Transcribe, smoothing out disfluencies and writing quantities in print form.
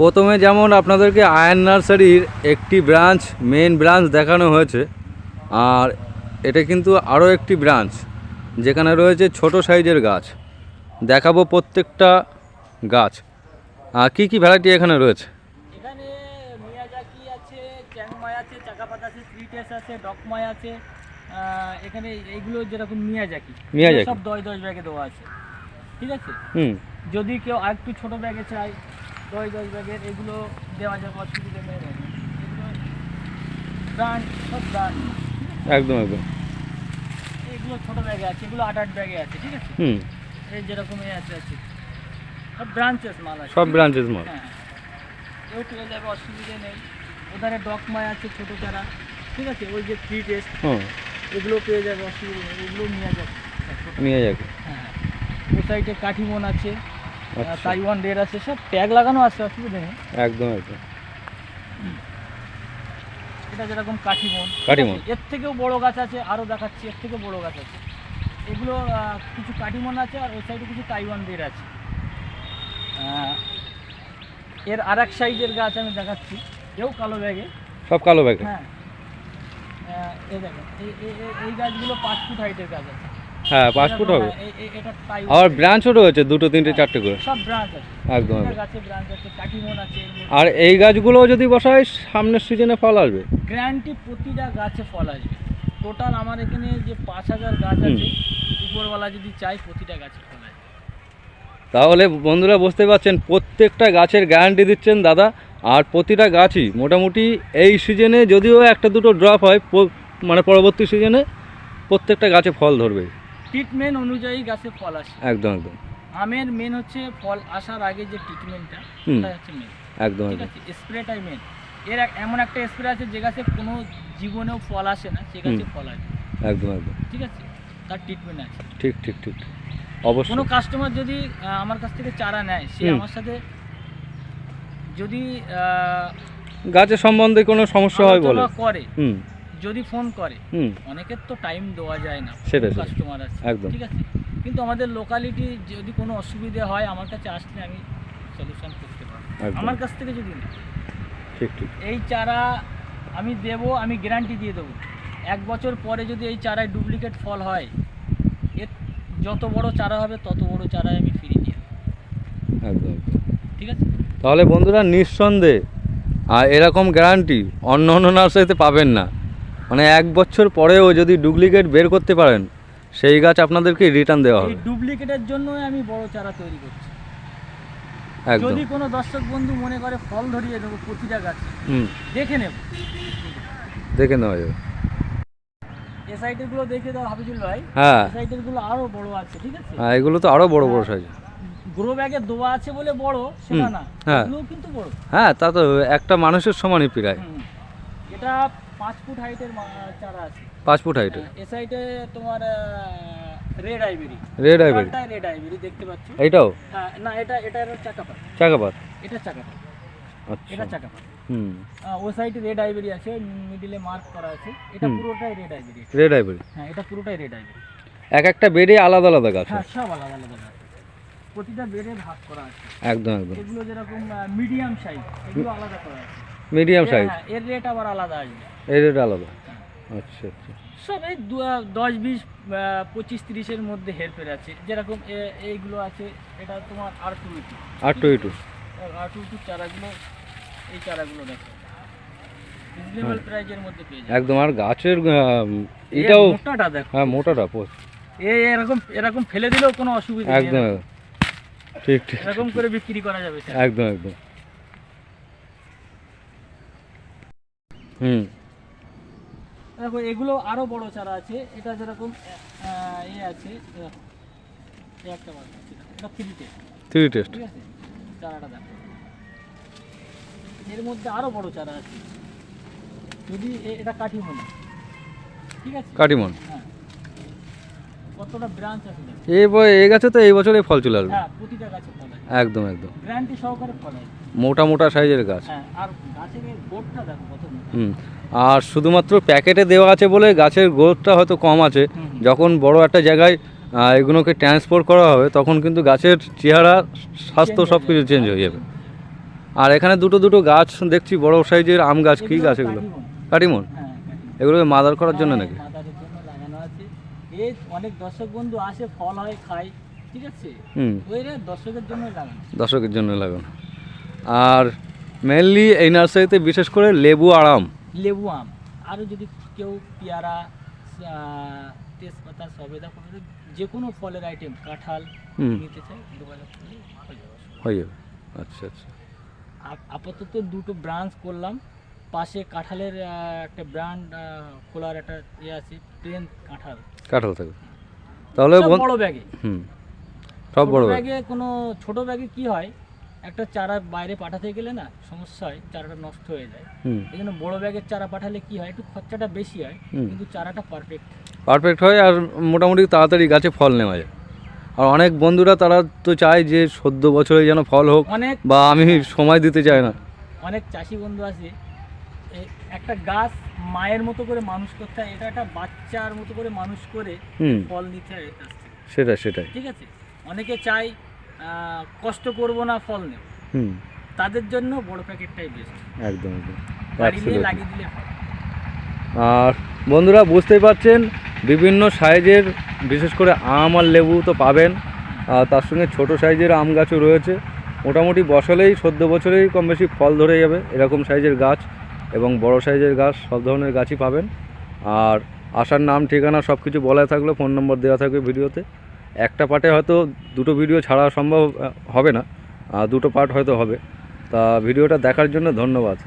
প্রথমে যেমন আপনাদেরকে আয়ন নার্সারির একটি ব্রাঞ্চ, মেন ব্রাঞ্চ দেখানো হয়েছে, আর এটা কিন্তু আরও একটি ব্রাঞ্চ যেখানে রয়েছে ছোট সাইজের গাছ। দেখাবো প্রত্যেকটা গাছ। আর কি কি ভ্যারাইটি এখানে রয়েছে? এখানে মিয়াজাকি আছে, চ্যাংমাই আছে, চাকাপাত আছে, থ্রিটেস আছে, ডকমাই আছে। এখানে এইগুলো যেরকম মিয়াজাকি সব 10 ব্যাগে দেওয়া আছে, ঠিক আছে। যদি কেউ আর একটু ছোটো ব্যাগে চায় 10 ব্যাগের, এগুলো দেওয়া যাবে, অসুবিধা নেই। ব্রান্ড সব ব্রান্ড একদম একদম। এগুলো ছোটো ব্যাগে আছে, এগুলো 8 ব্যাগে আছে, ঠিক আছে। এই যেরকম আছে সব ব্রাঞ্চেস মাল আছে, সব ব্রাঞ্চেস মাল। হ্যাঁ, কেউ পেয়ে যাবে, অসুবিধা নেই। ওধারে ডকমাই আছে ছোটো চারা, ঠিক আছে। ওই যে ফ্রি টেস্ট, এগুলো পেয়ে যাবে, অসুবিধা নেই। এগুলো নিয়ে যাবে। হ্যাঁ, ও সাইডে কাঠিমন আছে, তাইওয়ান রেড আছে, সব ট্যাগ লাগানো আছে, অসুবিধা নেই। একদম একদম। এটা যেরকম কাঠিমন, এর থেকেও বড় গাছ আছে, আরও দেখাচ্ছি, এর থেকেও বড় গাছ আছে। এগুলো কিছু কাঠিমন আছে, আর ওই সাইডে কিছু তাইওয়ান রেড আছে। এর আর এক সাইজের গাছ আমি দেখাচ্ছি, এও কালো ব্যাগে, সব কালো ব্যাগে। হ্যাঁ, এই দেখেন, এই গাছগুলো 5 ফুট হাইটের গাছ আছে। হ্যাঁ, 5 ফুট হবে। এটা তাইওয়ান। আর ব্রাঞ্চও রয়েছে 2, 3, 4টে করে, সব ব্রাঞ্চ আছে। একদম। গাছে ব্রাঞ্চ আছে, কাঠিমন আছে। আর এই গাছগুলো যদি বসায় সামনের সিজনে ফল আসবে, গ্যারান্টি প্রতিটা গাছে ফল আসবে। টোটাল আমার এখানে যে 5000 গাছ আছে, উপরওয়ালা যদি চাই প্রতিটা গাছে ফল আসবে। তাহলে বন্ধুরা বুঝতে পারছেন, প্রত্যেকটা গাছের গ্যারান্টি দিচ্ছেন দাদা। আর প্রতিটা গাছই মোটামুটি এই সিজনে যদিও একটা দুটো ড্রপ হয়, মানে পরবর্তী সিজনে প্রত্যেকটা গাছে ফল ধরবে। ট্রিটমেন্ট অনুযায়ী গাছে ফল আসে। একদম একদম। আমের মেন হচ্ছে ফল আসার আগে যে ট্রিটমেন্টটা, সেটা হচ্ছে মেন। একদম ঠিক আছে, স্প্রেটাই মেন। এর এমন একটা স্প্রে আছে যে গাছে কোনো জীবনেও ফল আসে না, সে গাছে ফল আসে। একদম একদম, ঠিক আছে, তার ট্রিটমেন্ট আছে। ঠিক ঠিক ঠিক, অবশ্যই। কোনো কাস্টমার যদি আমার কাছ থেকে চারা নেয়, সে আমার সাথে যদি গাছের সম্বন্ধে কোনো সমস্যা হয় বলে করে, যদি ফোন করে, অনেকের তো টাইম দেওয়া যায় না, সেটা কাস্টমার আছে, একদম, ঠিক আছে। কিন্তু আমাদের লোকালিটি যদি কোনো অসুবিধা হয়, আমার কাছে আসলে আমি সলিউশন করতে পারবো, আমার কাছ থেকে যদি না। ঠিক ঠিক। এই চারা আমি দেব, আমি গ্যারান্টি দিয়ে দেবো, 1 বছর পরে যদি এই চারায় ডুপ্লিকেট ফল হয়, এর যত বড় চারা হবে তত বড় চারায় আমি ফ্রি দিয়ে দেবো। একদম, ঠিক আছে। তাহলে বন্ধুরা নিঃসন্দেহে আর এরকম গ্যারান্টি অন্য নার্সারিতে পাবেন না। মানে 1 বছর পরেও যদি ডুপ্লিকেট বের করতে পারেন, সেই গাছ আপনাদেরকে রিটার্ন দেওয়া হবে। এই ডুপ্লিকেটের জন্যই আমি বড় চারা তৈরি করছি। যদি কোনো দর্শক বন্ধু মনে করে ফল ধরিয়ে দেবো প্রতিটা গাছে, দেখে নেব, দেখে নেওয়া যাবে। এ সাইডের গুলো দেখে দাও হাফিজুল ভাই। হ্যাঁ, এ সাইডের গুলো আরো বড় আছে, ঠিক আছে। হ্যাঁ, এগুলো তো আরো বড় বড় সাইজ। গ্রো ব্যাগে দোয়া আছে বলে বড় সেটা না, এগুলো কিন্তু বড়। হ্যাঁ, তা তো একটা মানুষের সমানই প্রায়। এটা 5 ফুট হাইটের চারা আছে, 5 ফুট হাইটের। এ সাইডে তোমার রেড আইভরি দেখতে পাচ্ছ। এইটাও? হ্যাঁ, না, এটা চাকাপাত। এটা চাকাপাত। আচ্ছা, এটা চাকাপাত। ও সাইডে রেড আইভরি আছে, মিডিলে মার্ক করা আছে। এটা পুরোটাই রেড আইভরি। হ্যাঁ, এটা পুরোটাই রেড আইভরি। এক একটা বেডে আলাদা আলাদা গাছ। হ্যাঁ, সব আলাদা আলাদা গাছ, প্রতিটা বেডে ভাগ করা আছে। একদম একদম। এগুলো যেরকম মিডিয়াম সাইজ, এগুলো আলাদা করা আছে। মিডিয়াম সাইজ, এর রেট আবার আলাদা আসবে। এর রেট আলাদা। আচ্ছা আচ্ছা। সব এই 10, 20, 25, 30 এর মধ্যে হেরফের আছে। যেরকম এইগুলো আছে, এটা তোমার R2E2 চারাগুলো, এই চারাগুলো দেখো রিজনেবল প্রাইজের মধ্যে পেয়ে যাবে একদম। আর গাছের এটাও মোটাটা দেখো। হ্যাঁ, মোটাটা এরকম ফেলে দিলেও কোনো অসুবিধা নেই। একদম ঠিক ঠিক, এরকম করে বিক্রি করা যাবে। একদম একদম। দেখো এগুলো আরো বড় চারা আছে। এটা যেরকম আছে, একটা বার আছে, এটা থ্রি টেস্ট, ঠিক আছে। চারাটা দেখো, এর মধ্যে আরো বড় চারা আছে। যদি এটা কাঠিমন, ঠিক আছে, কাঠিমন। হ্যাঁ, কতটা ব্রাঞ্চ আছে দেখো। এই গাছে তো এই বছরে ফল চলে আসবে। হ্যাঁ, প্রতিটা গাছে ফল আছে, একদম একদম। গ্যারান্টি সহকারে ফল আছে, মোটা মোটা সাইজের গাছ। হ্যাঁ, আর গাছের গোটটা দেখো কত মোটা। আর শুধুমাত্র প্যাকেটে দেওয়া আছে বলে গাছের গ্রোথটা হয়তো কম আছে। যখন বড় একটা জায়গায় এগুলোকে ট্রান্সপোর্ট করা হবে, তখন কিন্তু গাছের চেহারা, স্বাস্থ্য সব কিছু চেঞ্জ হয়ে যাবে। আর এখানে দুটো দুটো গাছ দেখছি বড় সাইজের আম গাছ, কি গাছ এগুলো? কাটিমন। হ্যাঁ, এগুলোকে মাদার করার জন্য নাকি? মাদারের জন্য লাগানো আছে। এই অনেক দর্শক বন্ধু আসে, ফল হয়, খায়, ঠিক আছে, ওইটা দর্শকের জন্য লাগানো। দর্শকের জন্য লাগানো। আর মেনলি এই নার্সারিতে বিশেষ করে লেবু আর আম। লেবু, আম, আরও যদি কেউ পেয়ারা, তেজপাতা, সবেদা, যে কোনো ফলের আইটেম, কাঁঠাল নিতে চায় যোগাযোগ করলে হয়ে যাবে। আচ্ছা আচ্ছা। আপাতত দুটো ব্রাঞ্চ করলাম, পাশে কাঁঠালের একটা ব্র্যান্ড খোলার একটা ইয়ে আছে, প্লেন কাঁঠাল থাকে তাহলে বড় ব্যাগে। সব বড় ব্যাগে। কোনো ছোট ব্যাগে কি হয়, একটা চারা বাইরে পাঠাতে গেলে না সমস্যা হয়, চারাটা নষ্ট হয়ে যায়। এই জন্য বড় ব্যাগের চারা পাঠালে কি হয়, একটু খরচাটা বেশি হয়, কিন্তু চারাটা পারফেক্ট হয় আর মোটামুটি তাড়াতাড়ি গাছে ফল নেওয়া যায়। আর অনেক বন্ধুরা তারা তো চায় যে 14 বছরে যেন ফল হোক, বা আমি সময় দিতে চাই না। অনেক চাষি বন্ধু আছে, একটা গাছ মায়ের মতো করে মানুষ করতে হয়, এটা একটা বাচ্চার মতো করে মানুষ করে ফল নিতে হয়। সেটাই ঠিক আছে। অনেকে চায় কষ্ট করব না, ফল নেব, তাদের জন্য বড় প্যাকেটটাই বেস্ট। একদম লাগিয়ে দিলে। আর বন্ধুরা বুঝতেই পারছেন, বিভিন্ন সাইজের বিশেষ করে আম আর লেবু তো পাবেন, আর তার সঙ্গে ছোট সাইজের আম গাছও রয়েছে। মোটামুটি বসালেই 14 বছরেই কম বেশি ফল ধরে যাবে এরকম সাইজের গাছ, এবং বড় সাইজের গাছ, সব ধরনের গাছই পাবেন। আর আসার নাম, ঠিকানা সব কিছু বলা থাকলে, ফোন নম্বর দেওয়া থাকবে ভিডিওতে। একটা পার্টে হয়তো দুটো ভিডিও ছাড়া সম্ভব হবে না, দুটো পার্ট হয়তো হবে। তা ভিডিওটা দেখার জন্য ধন্যবাদ।